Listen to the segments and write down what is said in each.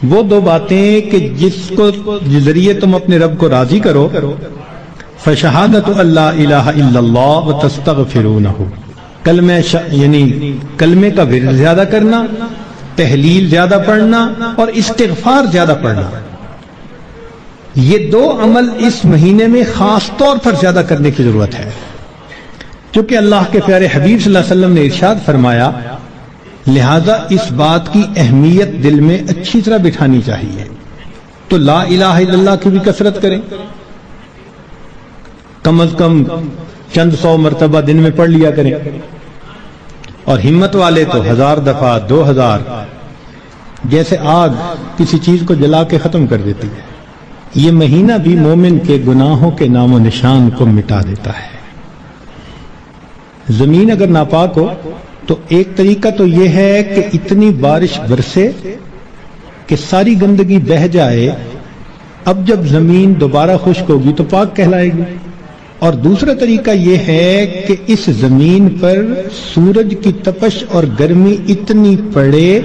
وہ دو باتیں کہ جس کو ذریعے تم اپنے رب کو راضی کرو، فشہادت اللہ الہ الا اللہ وتستغفرونہ، یعنی کلمے کا ورد زیادہ کرنا، تحلیل زیادہ پڑھنا اور استغفار زیادہ پڑھنا، یہ دو عمل اس مہینے میں خاص طور پر زیادہ کرنے کی ضرورت ہے، کیونکہ اللہ کے پیارے حبیب صلی اللہ علیہ وسلم نے ارشاد فرمایا، لہذا اس بات کی اہمیت دل میں اچھی طرح بٹھانی چاہیے۔ تو لا الہ الا اللہ کی بھی کثرت کریں، کم از کم چند سو مرتبہ دن میں پڑھ لیا کریں، اور ہمت والے تو 1000 دفعہ 2000، جیسے آگ کسی چیز کو جلا کے ختم کر دیتی ہے، یہ مہینہ بھی مومن کے گناہوں کے نام و نشان کو مٹا دیتا ہے۔ زمین اگر ناپاک ہو تو ایک طریقہ تو یہ ہے کہ اتنی بارش برسے کہ ساری گندگی بہہ جائے، اب جب زمین دوبارہ خشک ہوگی تو پاک کہلائے گی، اور دوسرا طریقہ یہ ہے کہ اس زمین پر سورج کی تپش اور گرمی اتنی پڑے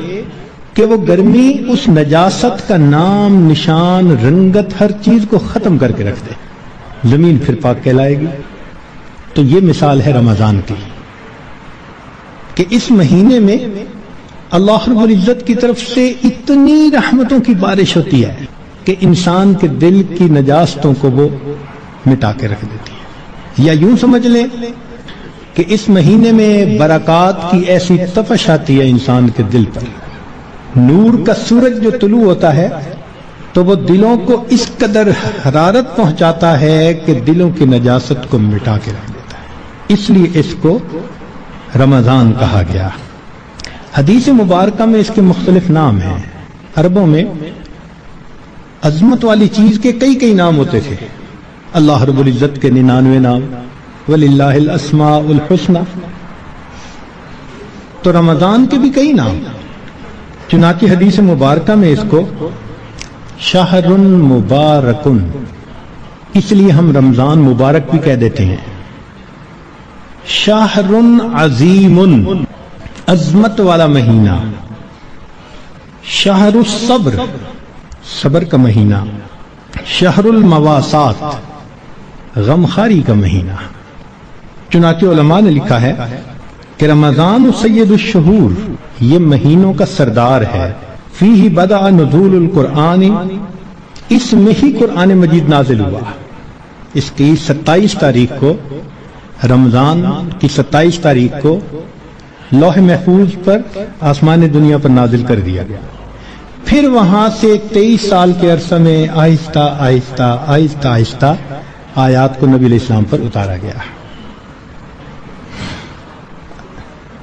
کہ وہ گرمی اس نجاست کا نام نشان رنگت ہر چیز کو ختم کر کے رکھ دے، زمین پھر پاک کہلائے گی۔ تو یہ مثال ہے رمضان کی کہ اس مہینے میں اللہ رب العزت کی طرف سے اتنی رحمتوں کی بارش ہوتی ہے کہ انسان کے دل کی نجاستوں کو وہ مٹا کے رکھ دیتی ہے۔ یا یوں سمجھ لیں کہ اس مہینے میں برکات کی ایسی تپش آتی ہے انسان کے دل پر، نور کا سورج جو طلوع ہوتا ہے تو وہ دلوں کو اس قدر حرارت پہنچاتا ہے کہ دلوں کی نجاست کو مٹا کے رکھ دیتا ہے، اس لیے اس کو رمضان کہا گیا۔ حدیث مبارکہ میں اس کے مختلف نام ہیں۔ عربوں میں عظمت والی چیز کے کئی نام ہوتے تھے، اللہ رب العزت کے 99 نام، وَلِلَّهِ الْأَسْمَاءُ الْحُسْنَى، تو رمضان کے بھی کئی نام، چنانچہ حدیث مبارکہ میں اس کو شہر مبارکن، اس لیے ہم رمضان مبارک بھی کہہ دیتے ہیں، شہر عظیم، عظمت والا مہینہ، شہر الصبر، صبر کا مہینہ، شہر المواسات، غمخاری کا مہینہ۔ چنانچہ علماء نے لکھا ہے کہ رمضان سید الشہور، یہ مہینوں کا سردار ہے، فیہ بدأ نزول القرآن، اس میں ہی قرآن مجید نازل ہوا۔ اس کی 27 تاریخ کو، رمضان کی 27 تاریخ کو لوح محفوظ پر آسمان دنیا پر نازل کر دیا گیا، پھر وہاں سے 23 سال کے عرصہ میں آہستہ آہستہ آیات کو نبی علیہ السلام پر اتارا گیا۔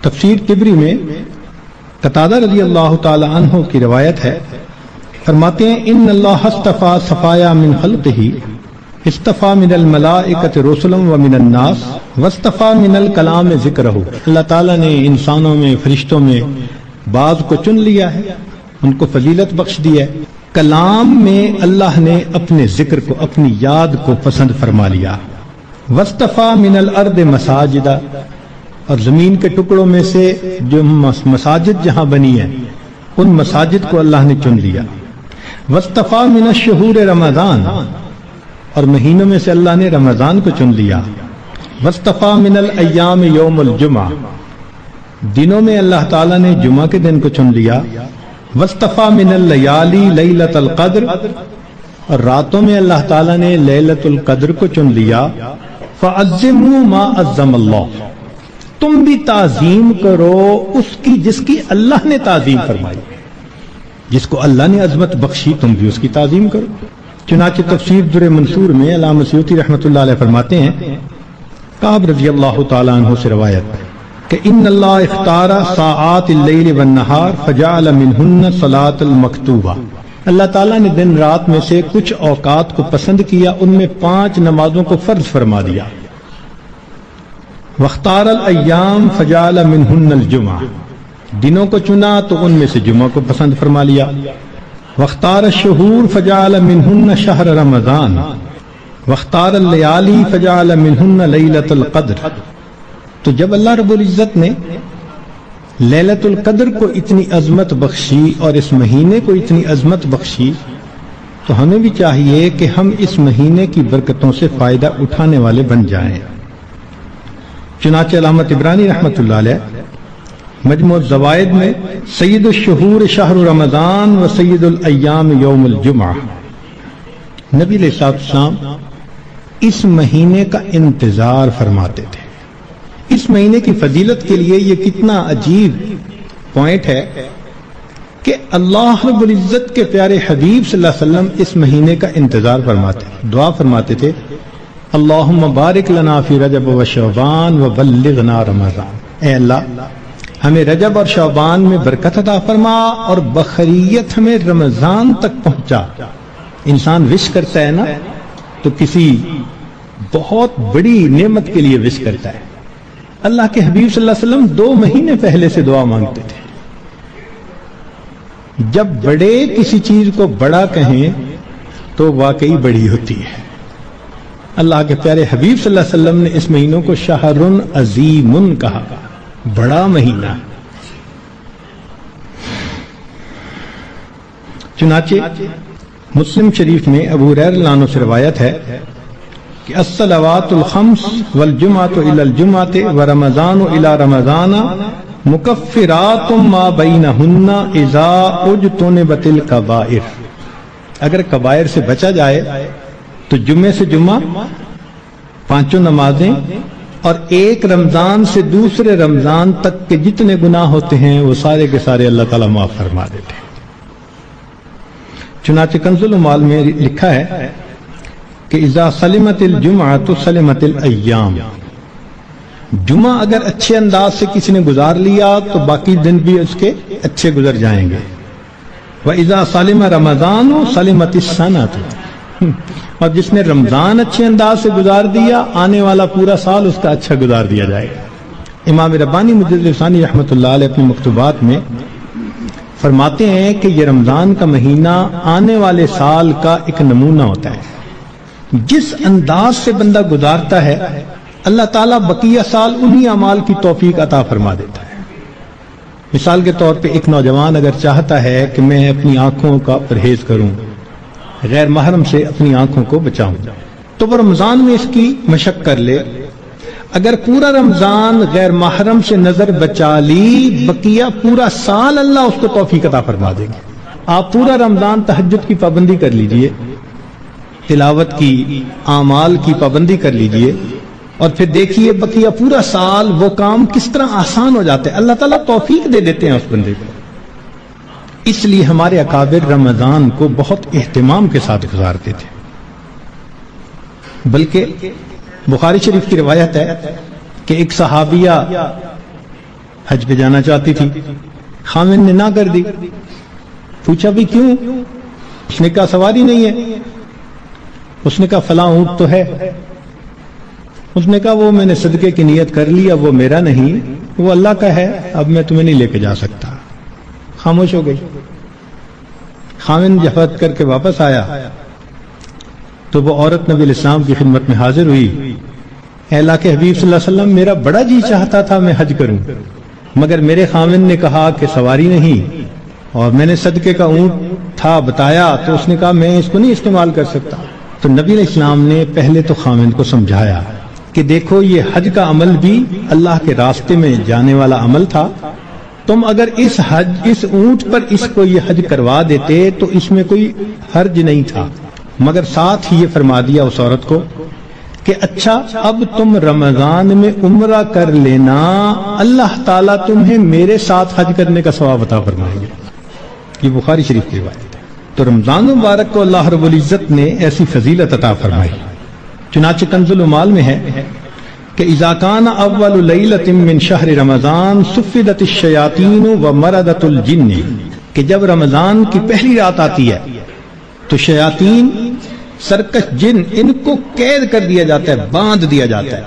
تفسیر طبری میں قتادہ رضی اللہ تعالی عنہ کی روایت ہے، فرماتے ہیں ان اللہ اصطفیٰ صفایا من خلقہ، اصطفیٰ من الملائکۃ رسلا ومن الناس واصطفیٰ من الکلام ذکرہ، اللہ تعالیٰ نے انسانوں میں فرشتوں میں بعض کو چن لیا ہے، ان کو فضیلت بخش دی ہے، کلام میں اللہ نے اپنے ذکر کو، اپنی یاد کو پسند فرما لیا، واصطفیٰ من الارض مساجدہ، اور زمین کے ٹکڑوں میں سے جو مساجد جہاں بنی ہیں ان مساجد کو اللہ نے چن لیا، واصطفیٰ من الشہور رمضان، اور مہینوں میں سے اللہ نے رمضان کو چن لیا، واصطفیٰ من الایام یوم الجمعہ، دنوں میں اللہ تعالیٰ نے جمعہ کے دن کو چن لیا، واصطفیٰ من اللیالی لیلۃ القدر، اور راتوں میں اللہ تعالیٰ نے لیلۃ القدر کو چن لیا، فعظموا ما عظم اللہ، تم بھی تعظیم کرو اس کی جس کی اللہ نے تعظیم فرمائی، جس کو اللہ نے عظمت بخشی تم بھی اس کی تعظیم کرو۔ چنانچہ تفسیر در منصور میں علامہ سیوطی رحمۃ اللہ علیہ فرماتے ہیں، کعب رضی اللہ تعالیٰ عنہ سے روایت کہ ان اللہ اختار ساعات اللیل والنہار فجعل منہن صلاۃ المکتوبہ، اللہ تعالیٰ نے دن رات میں سے کچھ اوقات کو پسند کیا، ان میں 5 نمازوں کو فرض فرما دیا، واختار الایام فجعل منہن الجمعہ، دنوں کو چنا تو ان میں سے جمعہ کو پسند فرما لیا، واختار الشہور فجعل منہن شہر رمضان، واختار اللیالی فجعل منہن لیلۃ القدر۔ تو جب اللہ رب العزت نے لیلۃ القدر کو اتنی عظمت بخشی اور اس مہینے کو اتنی عظمت بخشی، تو ہمیں بھی چاہیے کہ ہم اس مہینے کی برکتوں سے فائدہ اٹھانے والے بن جائیں۔ چنانچہ علامہ طبرانی رحمۃ اللہ علیہ مجموع الزوائد میں سید الشہور شہر رمضان و سید الایام یوم الجمعہ، نبی علیہ السلام اس مہینے کا انتظار فرماتے تھے۔ اس مہینے کی فضیلت کے لیے یہ کتنا عجیب پوائنٹ ہے کہ اللہ رب العزت کے پیارے حبیب صلی اللہ علیہ وسلم اس مہینے کا انتظار فرماتے، دعا فرماتے تھے، اللہم بارک لنا فی رجب و شعبان و بلغنا رمضان، اے اللہ ہمیں رجب اور شعبان میں برکت عطا فرما اور بخیریت ہمیں رمضان تک پہنچا۔ انسان وش کرتا ہے نا تو کسی بہت بڑی نعمت کے لیے وش کرتا ہے۔ اللہ کے حبیب صلی اللہ علیہ وسلم 2 مہینے پہلے سے دعا مانگتے تھے۔ جب بڑے کسی چیز کو بڑا کہیں تو واقعی بڑی ہوتی ہے۔ اللہ کے پیارے حبیب صلی اللہ علیہ وسلم نے اس مہینوں کو شہر عظیم کہا، بڑا مہینہ۔ چنانچہ مسلم شریف میں ابو ہریرہ رضی اللہ عنہ سے روایت ہے کہ الصلوات الخمس والجمعۃ الی الجمعۃ ورمضان الی رمضان مکفرات ما بینہن اذا اجتنبت الکبائر، اگر کبائر سے بچا جائے تو جمعے سے جمعہ 5 نمازیں اور ایک رمضان سے دوسرے رمضان تک کے جتنے گناہ ہوتے ہیں وہ سارے کے سارے اللہ تعالیٰ معاف فرما دیتے ہیں۔ چنانچہ کنز العمال میں لکھا ہے کہ اذا سلمت الجمعۃ سلمت الایام، جمعہ اگر اچھے انداز سے کسی نے گزار لیا تو باقی دن بھی اس کے اچھے گزر جائیں گے۔ وَإِذَا سَلِمَ رَمَضَانُ سَلِمَتِ السَّنَةُ، اور جس نے رمضان اچھے انداز سے گزار دیا آنے والا پورا سال اس کا اچھا گزار دیا جائے گا۔ امام ربانی مجدد ثانی رحمۃ اللہ علیہ اپنی مکتوبات میں فرماتے ہیں کہ یہ رمضان کا مہینہ آنے والے سال کا ایک نمونہ ہوتا ہے۔ جس انداز سے بندہ گزارتا ہے اللہ تعالیٰ بقیہ سال انہی اعمال کی توفیق عطا فرما دیتا ہے۔ مثال کے طور پہ ایک نوجوان اگر چاہتا ہے کہ میں اپنی آنکھوں کا پرہیز کروں، غیر محرم سے اپنی آنکھوں کو بچاؤں، تو وہ رمضان میں اس کی مشق کر لے۔ اگر پورا رمضان غیر محرم سے نظر بچا لی، بقیہ پورا سال اللہ اس کو توفیق عطا فرما دے گا۔ آپ پورا رمضان تہجد کی پابندی کر لیجئے، تلاوت کی، اعمال کی پابندی کر لیجئے، اور پھر دیکھیے بقیہ پورا سال وہ کام کس طرح آسان ہو جاتے ہیں، اللہ تعالیٰ توفیق دے دیتے ہیں اس بندے کو۔ اس لیے ہمارے اکابر رمضان کو بہت اہتمام کے ساتھ گزارتے تھے۔ بلکہ بخاری شریف کی روایت ہے کہ ایک صحابیہ حج پہ جانا چاہتی تھی، خامن نے نہ کر دی۔ پوچھا بھی کیوں؟ اس نے کہا سواری نہیں ہے۔ اس نے کہا فلاں اونٹ تو ہے۔ اس نے کہا وہ میں نے صدقے کی نیت کر لی، اب وہ میرا نہیں، وہ اللہ کا ہے، اب میں تمہیں نہیں لے کے جا سکتا۔ خاموش ہو گئی۔ خامن جفت کر کے واپس آیا تو وہ عورت نبی علیہ السلام کی خدمت میں حاضر ہوئی۔ اے اللہ کے حبیب صلی اللہ علیہ وسلم، میرا بڑا جی چاہتا تھا میں حج کروں، مگر میرے خامن نے کہا کہ سواری نہیں، اور میں نے صدقے کا اونٹ تھا بتایا تو اس نے کہا میں اس کو نہیں استعمال کر سکتا۔ تو نبی علیہ السلام نے پہلے تو خامن کو سمجھایا کہ دیکھو یہ حج کا عمل بھی اللہ کے راستے میں جانے والا عمل تھا، تم اگر اس اونٹ پر اس کو یہ حج کروا دیتے تو اس میں کوئی حرج نہیں تھا، مگر ساتھ ہی یہ فرما دیا اس عورت کو کہ اچھا اب تم رمضان میں عمرہ کر لینا، اللہ تعالیٰ تمہیں میرے ساتھ حج کرنے کا ثواب عطا فرمائیں گے۔ یہ بخاری شریف کی روایت ہے۔ تو رمضان مبارک کو اللہ رب العزت نے ایسی فضیلت عطا فرمائی۔ چنانچہ کنز العمال میں ہے کہ اذا کان اول لیلۃ من شہر رمضان صفدت الشیاطین ومردت الجن، کہ جب رمضان کی پہلی رات آتی ہے تو شیاطین، سرکش جن، ان کو قید کر دیا جاتا ہے، باندھ دیا جاتا ہے۔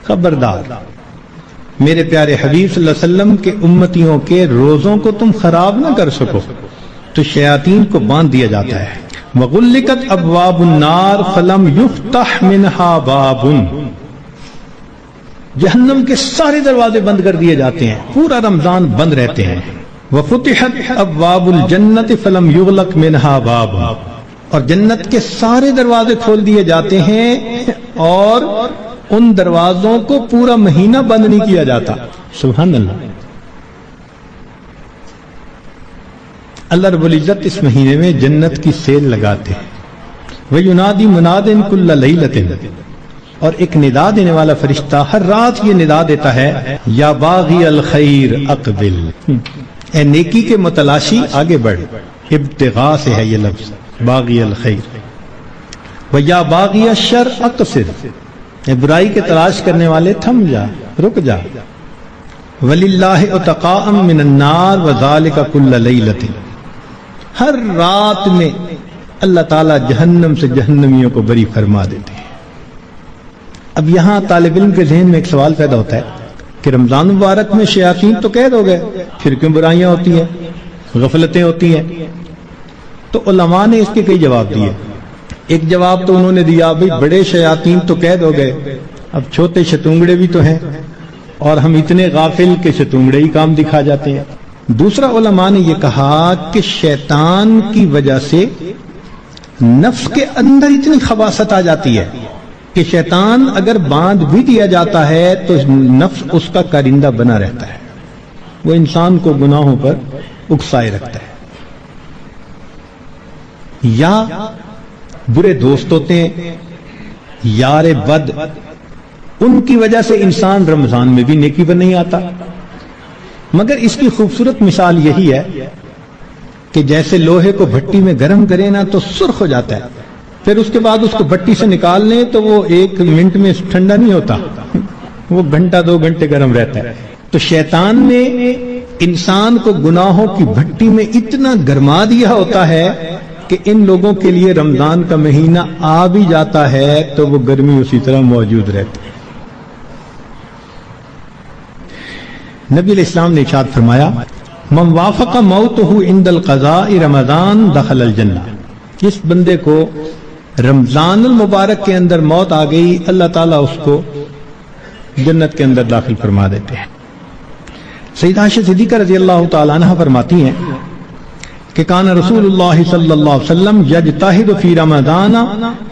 خبردار، میرے پیارے حبیب صلی اللہ علیہ وسلم کے امتیوں کے روزوں کو تم خراب نہ کر سکو، تو شیاطین کو باندھ دیا جاتا ہے۔ وغلقت ابواب النار فلم یفتح منها باب، جہنم کے سارے دروازے بند کر دیے جاتے ہیں، پورا رمضان بند رہتے ہیں۔ وفتحت ابواب الجنت فلم یغلق منها باب، اور جنت کے سارے دروازے کھول دیے جاتے ہیں اور ان دروازوں کو پورا مہینہ بند نہیں کیا جاتا۔ سبحان اللہ۔ اللہ رب العزت اس مہینے میں جنت کی سیل لگاتے ہیں۔ وَيُنَادِي مُنَادٍ كُلَّ لَيْلَةٍ، اور ایک ندا دینے والا فرشتہ ہر رات یہ ندا دیتا ہے، یا باغی الخیر اقبل، اے نیکی کے متلاشی آگے بڑھ۔ ابتغاء سے ہے یہ لفظ باغی الخیر۔ وَيَا باغی الشر اقصر، اے برائی کے تلاش کرنے والے تھم جا، رک جا۔ وَلِلَّهِ عُتَقَاءً مِّنَ النَّارِ وَذَلِكَ كُلَّ لَيْلَةٍ، ہر رات میں اللہ تعالیٰ جہنم سے جہنمیوں کو بری فرما دیتے ہیں۔ اب یہاں طالب علم کے ذہن میں ایک سوال پیدا ہوتا ہے کہ رمضان مبارک میں شیاطین تو قید ہو گئے، پھر کیوں برائیاں ہوتی ہیں، غفلتیں ہوتی ہیں؟ تو علماء نے اس کے کئی جواب دیے۔ ایک جواب تو انہوں نے دیا، بھئی بڑے شیاطین تو قید ہو گئے، اب چھوٹے شتونگڑے بھی تو ہیں، اور ہم اتنے غافل کہ شتونگڑے ہی کام دکھا جاتے ہیں۔ دوسرا علماء نے یہ کہا کہ شیطان کی وجہ سے نفس کے اندر اتنی خباثت آ جاتی ہے کہ شیطان اگر باندھ بھی دیا جاتا ہے تو نفس اس کا کارندہ بنا رہتا ہے، وہ انسان کو گناہوں پر اکسائے رکھتا ہے۔ یا برے دوست ہوتے ہیں، یار بد، ان کی وجہ سے انسان رمضان میں بھی نیکی پر نہیں آتا۔ مگر اس کی خوبصورت مثال یہی ہے کہ جیسے لوہے کو بھٹی میں گرم کریں نا تو سرخ ہو جاتا ہے، پھر اس کے بعد اس کو بھٹی سے نکال لیں تو وہ 1 منٹ میں ٹھنڈا نہیں ہوتا، وہ گھنٹہ 2 گھنٹے گرم رہتا ہے۔ تو شیطان نے انسان کو گناہوں کی بھٹی میں اتنا گرما دیا ہوتا ہے کہ ان لوگوں کے لیے رمضان کا مہینہ آ بھی جاتا ہے تو وہ گرمی اسی طرح موجود رہتی ہے۔ نبی علیہ السلام نے ارشاد فرمایا، من وافق موتہ عند القضاء رمضان دخل الجنہ، جس بندے کو رمضان المبارک کے اندر موت آ گئی اللہ تعالیٰ اس کو جنت کے اندر داخل فرما دیتے ہیں۔ سیدہ عائشہ صدیقہ رضی اللہ تعالیٰ عنہ فرماتی ہیں کہ کان رسول اللہ صلی اللہ علیہ وسلم یجتہد فی رمضان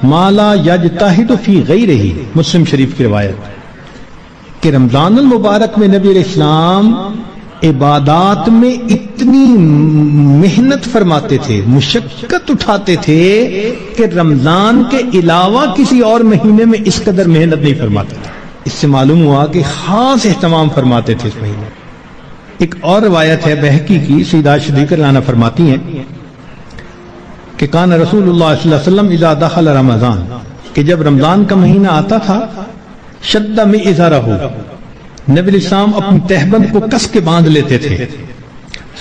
ما لا یجتہد فی غیرہ، مسلم شریف کی روایت کہ رمضان المبارک میں نبی علیہ السلام عبادات میں اتنی محنت فرماتے تھے، مشقت اٹھاتے تھے کہ رمضان کے علاوہ کسی اور مہینے میں اس قدر محنت نہیں فرماتے تھے۔ اس سے معلوم ہوا کہ خاص اہتمام فرماتے تھے اس مہینے۔ ایک اور روایت ہے بہقی کی، سیدہ صدیقہ عنہ فرماتی ہیں کہ کان رسول اللہ صلی اللہ علیہ وسلم اذا دخل رمضان، کہ جب رمضان کا مہینہ آتا تھا، شد میں ازارہ، نبی علیہ السلام اپنی تہبند کو کس کے باندھ لیتے تھے،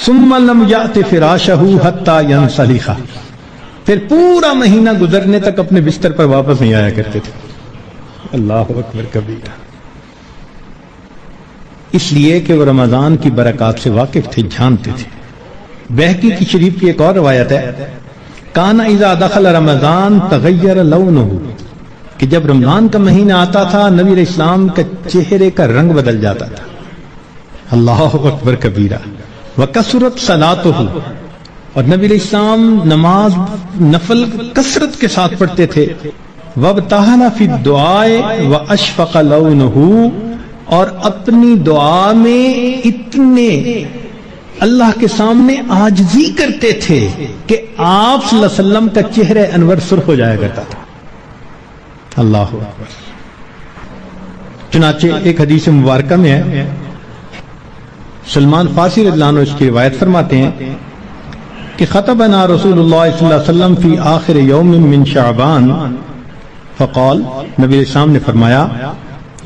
ثم لم یأت فراشہ حتی ینسلخ، پھر پورا مہینہ گزرنے تک اپنے بستر پر واپس نہیں آیا کرتے تھے۔ اللہ اکبر کبیرہ، اس لیے کہ وہ رمضان کی برکات سے واقف تھے، جانتے تھے۔ بہقی کی شریف کی ایک اور روایت ہے، کان اذا دخل رمضان تغیر لونہ، کہ جب رمضان کا مہینہ آتا تھا نبی علیہ السلام کا چہرے کا رنگ بدل جاتا تھا۔ اللہ اکبر کبیرہ، وکثرت صلاتہ، اور نبی علیہ السلام نماز نفل کثرت کے ساتھ پڑھتے تھے۔ وابتہل فی الدعاء واشفق لونہ، اور اپنی دعا میں اتنے اللہ کے سامنے عاجزی کرتے تھے کہ آپ صلی اللہ علیہ وسلم کا چہرہ انور سرخ ہو جایا کرتا تھا۔ اللہ اکبر۔ چنانچہ ایک حدیث مبارکہ میں ہے، سلمان فارسی رضی اللہ عنہ اس کی روایت فرماتے ہیں کہ خطبنا رسول اللہ صلی اللہ علیہ وسلم فی آخر یوم من شعبان فقال، نبی علیہ السلام نے فرمایا،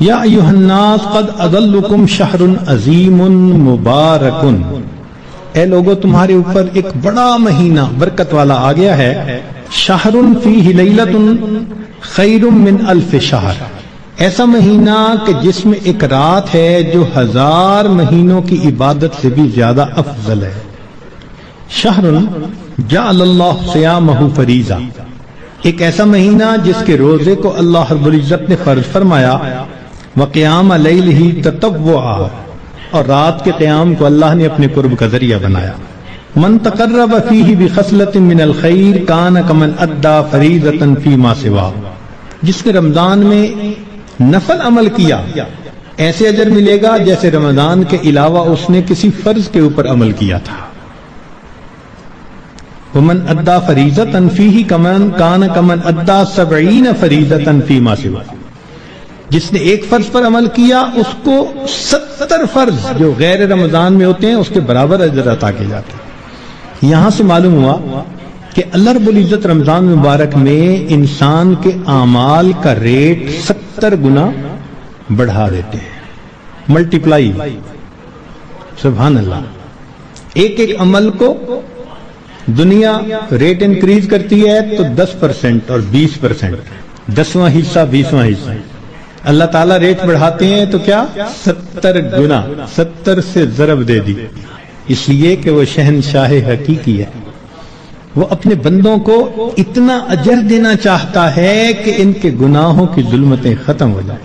یا ایھا الناس قد اظلکم شہر عظیم مبارک، اے لوگو تمہارے اوپر ایک بڑا مہینہ برکت والا آ گیا ہے، شہر فیہ لیلۃ خیر من الف شہر، ایسا مہینہ کہ جس میں ایک رات ہے جو 1000 مہینوں کی عبادت سے بھی زیادہ افضل ہے۔ شہر جعل اللہ صیامہ فریضہ، ایک ایسا مہینہ جس کے روزے کو اللہ رب العزت نے فرض فرمایا۔ وقیام لیلہ تطوعا، اور رات کے قیام کو اللہ نے اپنے قرب کا ذریعہ بنایا۔ من تقرب فیہ بخصلۃ من الخیر کان کمن ادى فریضۃ فیما سوا، جس نے رمضان میں نفل عمل کیا ایسے اجر ملے گا جیسے رمضان کے علاوہ اس نے کسی فرض کے اوپر عمل کیا تھا۔ ومن ادى فریضۃ فیہ کان کمن ادى 70 فریضۃ فیما سوا، جس نے ایک فرض پر عمل کیا اس کو 70 فرض جو غیر رمضان میں ہوتے ہیں اس کے برابر اجر عطا کیے جاتے ہیں۔ یہاں سے معلوم ہوا کہ اللہ رب العزت رمضان مبارک میں انسان کے اعمال کا ریٹ 70 گنا بڑھا دیتے ہیں، ملٹیپلائی، سبحان اللہ۔ ایک ایک عمل کو دنیا ریٹ انکریز کرتی ہے تو 10% اور 20%، 10واں حصہ 20واں حصہ، اللہ تعالیٰ ریٹ بڑھاتے ہیں تو کیا 70 گنا، 70 سے ضرب دے دی، اس لیے کہ وہ شہنشاہ حقیقی ہے، وہ اپنے بندوں کو اتنا اجر دینا چاہتا ہے کہ ان کے گناہوں کی ظلمتیں ختم ہو جائیں۔